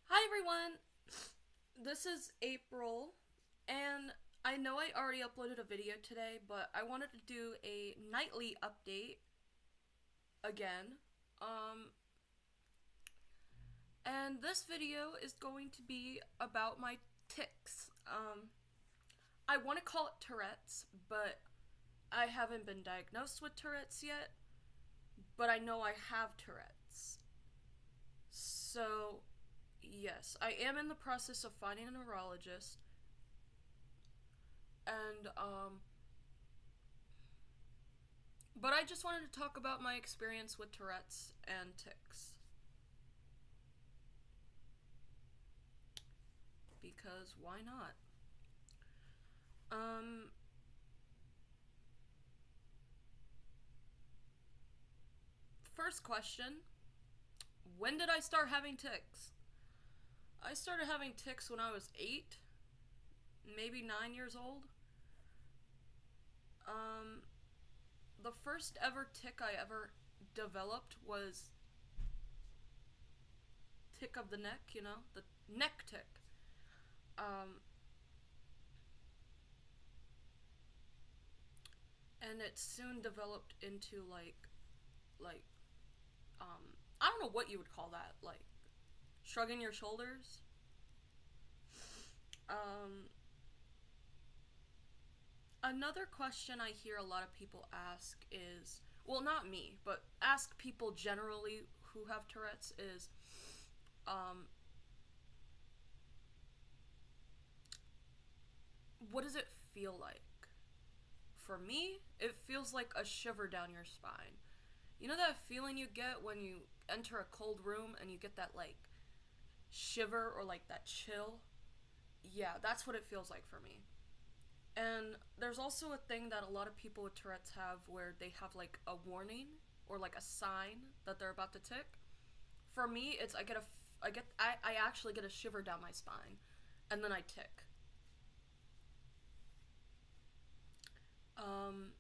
Hi everyone! This is April, and I know I already uploaded a video today, but I wanted to do a nightly update again. Um, and this video is going to be about my tics. I want to call it Tourette's, but I haven't been diagnosed with Tourette's yet, but I know I have Tourette's. So, yes, I am in the process of finding a neurologist, and but I just wanted to talk about my experience with Tourette's and tics. Because why not? Um, First question: when did I start having tics? I started having tics when I was 8, maybe 9 years old. Um, the first ever tic I ever developed was tick of the neck, the neck tick. Um, and it soon developed into like I don't know what you would call that, like shrugging your shoulders. Um, Another question I hear a lot of people ask is, well, not me, but ask people generally who have Tourette's is, um, what does it feel like? For me, it feels like a shiver down your spine. You know that feeling you get when you enter a cold room and you get that like shiver or like that chill? Yeah, that's what it feels like for me. And there's also a thing that a lot of people with Tourette's have where they have like a warning or like a sign that they're about to tick. For me, it's I actually get a shiver down my spine, and then I tick. Um,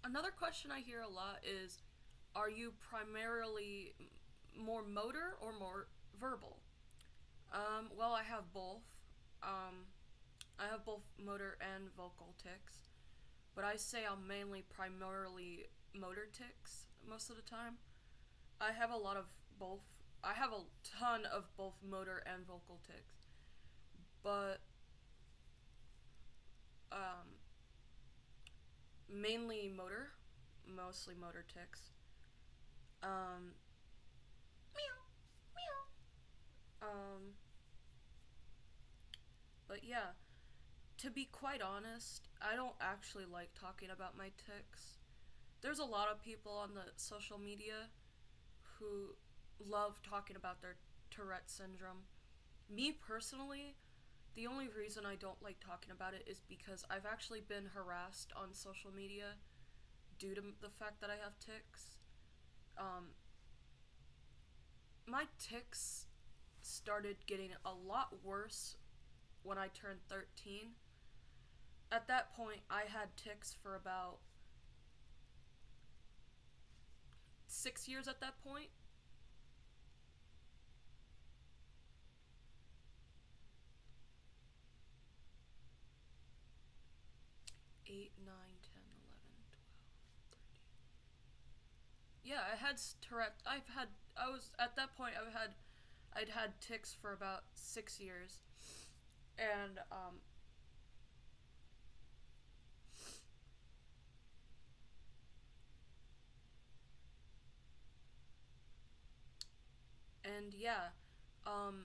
Another question I hear a lot is, are you primarily more motor or more verbal? Well, I have both. Um, I have both motor and vocal tics, but I say I'm mainly primarily motor tics most of the time. I have a lot of both. I have a ton of both motor and vocal tics, but um, mainly motor, mostly motor tics. Um, meow, meow. But yeah, to be quite honest, I don't actually like talking about my tics. There's a lot of people on the social media who love talking about their Tourette syndrome. Me personally, the only reason I don't like talking about it is because I've actually been harassed on social media due to the fact that I have tics. Um, my tics started getting a lot worse when I turned 13. At that point, I had tics for about 6 years at that point. 8, 9, 10, 11, 12, 13. Yeah, I had Tourette. I was, at that point, I'd had tics for about 6 years. And, yeah, um,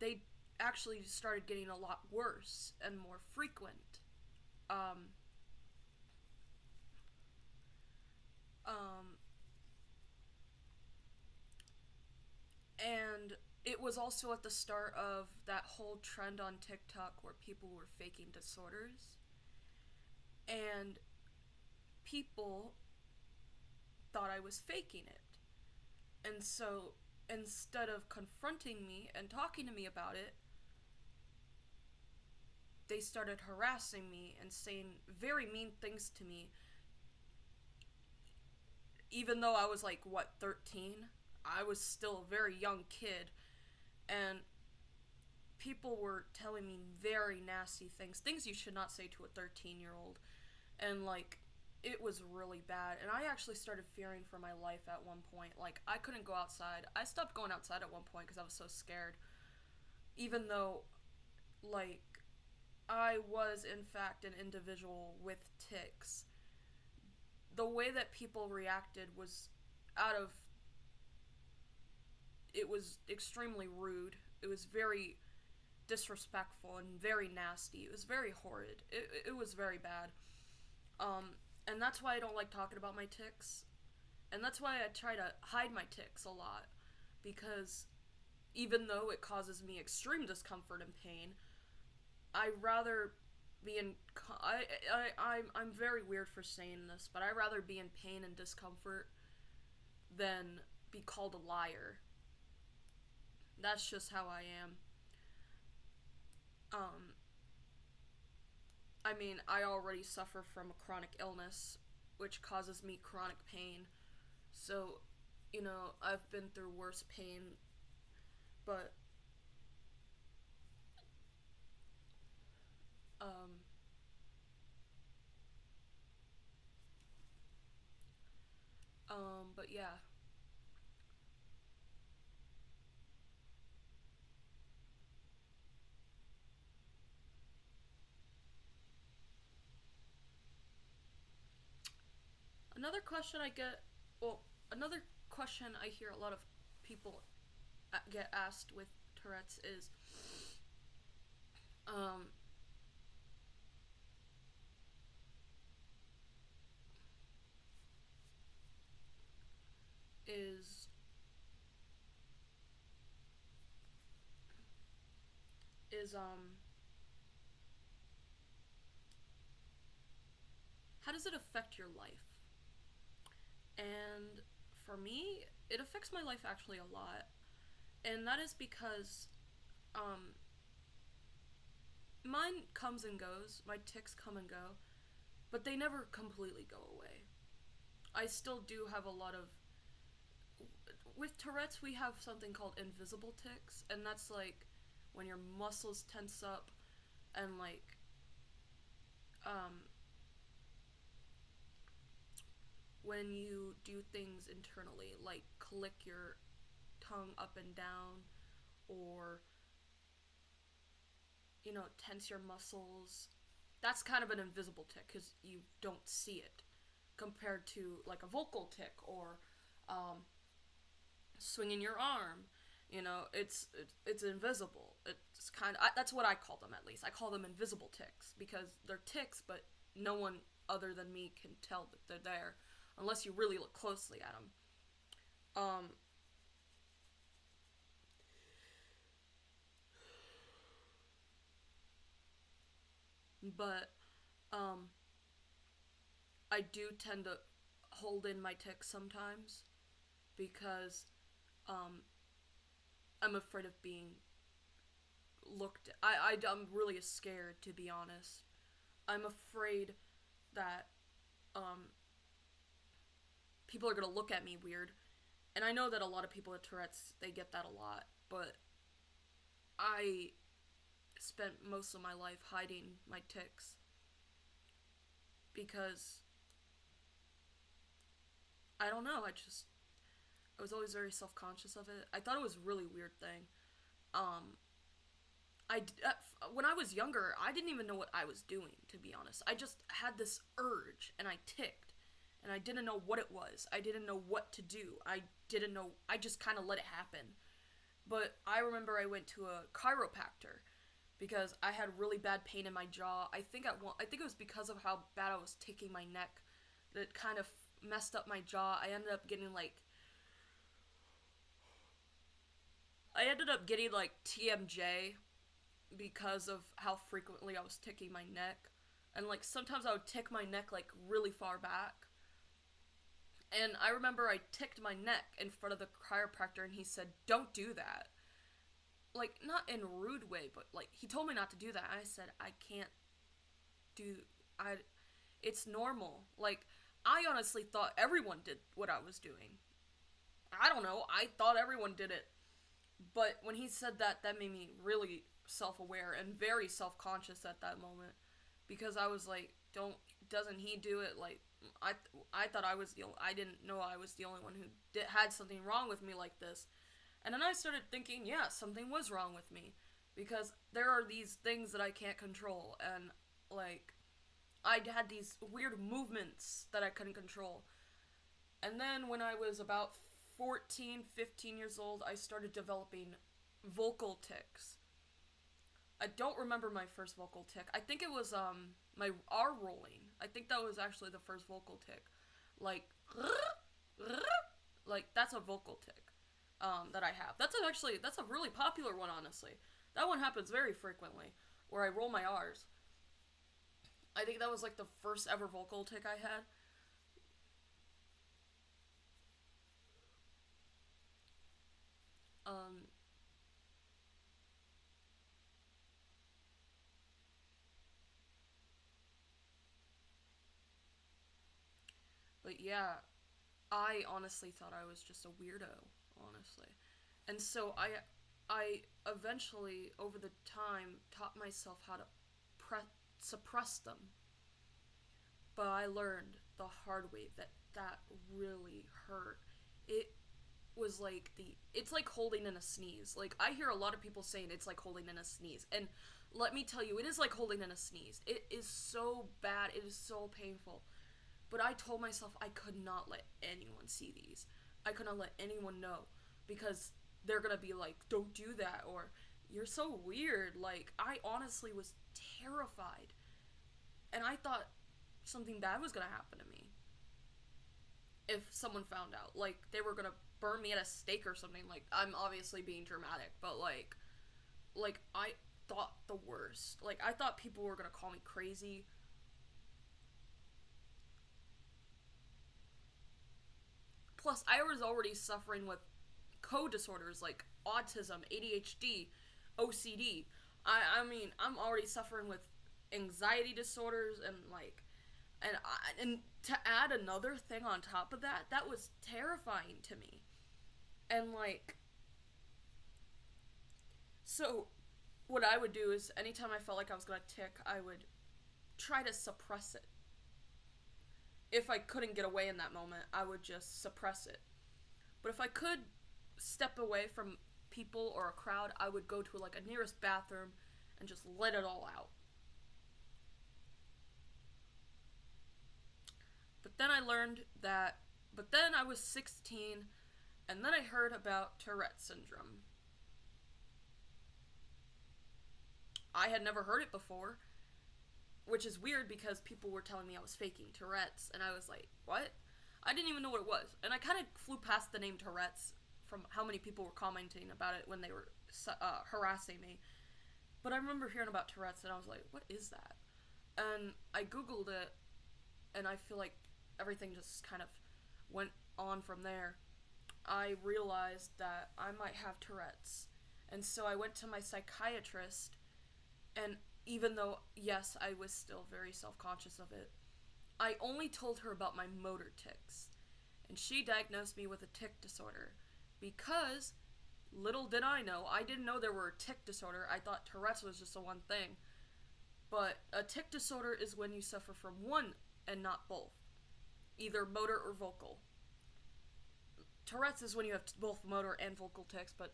they actually started getting a lot worse and more frequent. Um, um, and it was also at the start of that whole trend on TikTok where people were faking disorders. And people thought I was faking it. And so instead of confronting me and talking to me about it, they started harassing me and saying very mean things to me, even though I was like, what, 13? I was still a very young kid. and people were telling me very nasty things you should not say to a 13-year-old, and like it was really bad, and I actually started fearing for my life at one point. Like, I couldn't go outside. I stopped going outside at one point because I was so scared, even though, like, I was in fact an individual with tics. The way that people reacted was out of it was extremely rude. It was very disrespectful and very nasty. It was very horrid. It was very bad. And that's why I don't like talking about my tics. And that's why I try to hide my tics a lot. Because even though it causes me extreme discomfort and pain, I rather be in. I'm very weird for saying this, but I rather be in pain and discomfort than be called a liar. That's just how I am. Um, I mean, I already suffer from a chronic illness, which causes me chronic pain. So, I've been through worse pain, but, um, but yeah. Another question I get, well, another question I hear a lot of people get asked with Tourette's um, is, is, how does it affect your life? And for me, it affects my life actually a lot. And that is because, um, mine comes and goes, my tics come and go, but they never completely go away. I still do have a lot of. With Tourette's, we have something called invisible tics, and that's like when your muscles tense up and like, um, when you do things internally, like click your tongue up and down, or, tense your muscles. That's kind of an invisible tick because you don't see it compared to like a vocal tick or, um, swinging your arm. It's invisible. It's kind of that's what I call them, at least. I call them invisible ticks because they're ticks, but no one other than me can tell that they're there unless you really look closely at them. Um, but um, I do tend to hold in my ticks sometimes because, um, I'm afraid of being looked. I'm really scared, to be honest. I'm afraid that, um, people are gonna look at me weird, and I know that a lot of people with Tourette's they get that a lot, but I spent most of my life hiding my ticks because I don't know. I was always very self conscious of it. I thought it was a really weird thing. Um, when I was younger, I didn't even know what I was doing. To be honest, I just had this urge, and I ticked, and I didn't know what it was. I didn't know what to do. I didn't know. I just kind of let it happen. But I remember I went to a chiropractor because I had really bad pain in my jaw. I think it was because of how bad I was ticking my neck that kind of messed up my jaw. I ended up getting like TMJ because of how frequently I was ticking my neck. And like sometimes I would tick my neck like really far back. And I remember I ticked my neck in front of the chiropractor and he said, "Don't do that." Like, not in a rude way, but like he told me not to do that. I said, "I can't do I it's normal." Like, I honestly thought everyone did what I was doing. I don't know. I thought everyone did it. But when he said that, that made me really self-aware and very self-conscious at that moment, because I was like, don't doesn't he do it like I I thought I was the only, I didn't know I was the only one who had something wrong with me like this. And then I started thinking, yeah, something was wrong with me, because there are these things that I can't control, and like I had these weird movements that I couldn't control. And then when I was about 14, 15 years old, I started developing vocal tics. I don't remember my first vocal tick. I think it was my R rolling. I think that was actually the first vocal tick. Like like that's a vocal tick that I have. That's a really popular one, honestly. That one happens very frequently where I roll my R's. I think that was like the first ever vocal tick I had. Um but yeah, I honestly thought I was just a weirdo, honestly. And so I eventually over the time taught myself how to suppress them. But I learned the hard way that that really hurt. It was like it's like holding in a sneeze. Like I hear a lot of people saying it's like holding in a sneeze. And let me tell you, it is like holding in a sneeze. It is so bad. It is so painful. But I told myself I could not let anyone see these. I could not let anyone know, because they're gonna be like, don't do that, or you're so weird. Like, I honestly was terrified. And I thought something bad was gonna happen to me if someone found out. Like, they were gonna burn me at a stake or something. Like, I'm obviously being dramatic, but I thought the worst. Like, I thought people were gonna call me crazy. Plus, I was already suffering with code disorders like autism, ADHD, OCD. I mean, I'm already suffering with anxiety disorders, and and to add another thing on top of that, that was terrifying to me. And so what I would do is anytime I felt like I was gonna tick, I would try to suppress it. If I couldn't get away in that moment, I would just suppress it. But if I could step away from people or a crowd, I would go to like a nearest bathroom and just let it all out. But then I learned that, but then I was 16, and then I heard about Tourette syndrome. I had never heard it before, which is weird because people were telling me I was faking Tourette's, and I was like, what? I didn't even know what it was. And I kind of flew past the name Tourette's from how many people were commenting about it when they were harassing me. But I remember hearing about Tourette's, and I was like, what is that? And I Googled it, and I feel like everything just kind of went on from there. I realized that I might have Tourette's. And so I went to my psychiatrist, and even though, yes, I was still very self conscious of it, I only told her about my motor tics. And she diagnosed me with a tic disorder. Because, little did I know, I didn't know there were a tic disorder. I thought Tourette's was just the one thing. But a tic disorder is when you suffer from one and not both, either motor or vocal. Tourette's is when you have both motor and vocal tics, but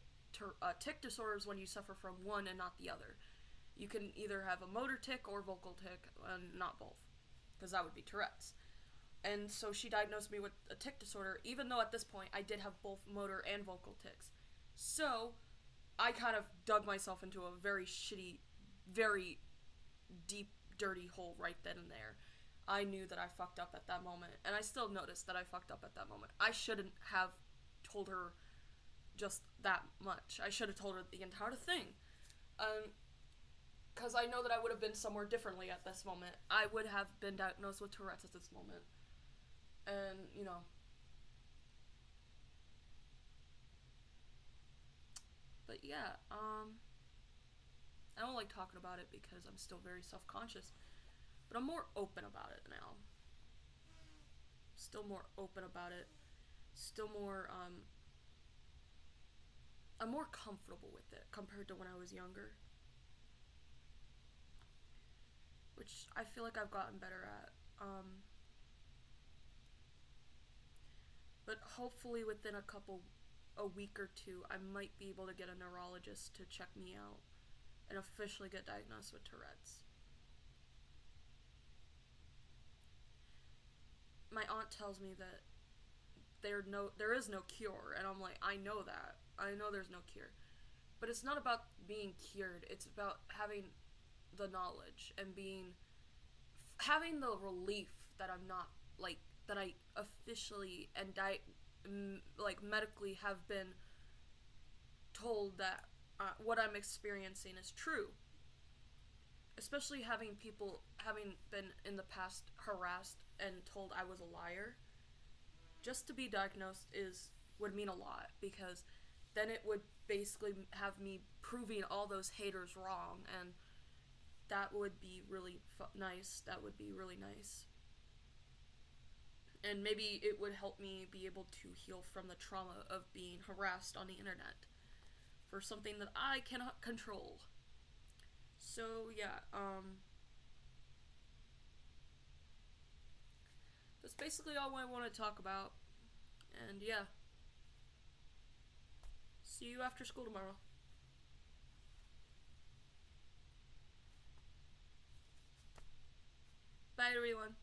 tic disorder is when you suffer from one and not the other. You can either have a motor tic or vocal tic, and not both, because that would be Tourette's. And so she diagnosed me with a tic disorder, even though at this point I did have both motor and vocal tics. So I kind of dug myself into a very shitty, very deep, dirty hole right then and there. I knew that I fucked up at that moment, and I still noticed that I fucked up at that moment. I shouldn't have told her just that much. I should have told her the entire thing. Because I know that I would have been somewhere differently at this moment. I would have been diagnosed with Tourette's at this moment. And, but yeah, I don't like talking about it because I'm still very self conscious. But I'm more open about it now. Still more open about it. Still more, I'm more comfortable with it compared to when I was younger, which I feel like I've gotten better at. But hopefully within a week or two, I might be able to get a neurologist to check me out and officially get diagnosed with Tourette's. My aunt tells me that there is no cure, and I'm like, I know that. I know there's no cure. But it's not about being cured. It's about having the knowledge and having the relief that I'm not like that I officially and like medically have been told that what I'm experiencing is true. Especially having been in the past harassed and told I was a liar. Just to be diagnosed is would mean a lot because then it would basically have me proving all those haters wrong, and that would be really nice. That would be really nice. And maybe it would help me be able to heal from the trauma of being harassed on the internet for something that I cannot control. So yeah, that's basically all I want to talk about. And yeah, see you after school tomorrow. Bye everyone.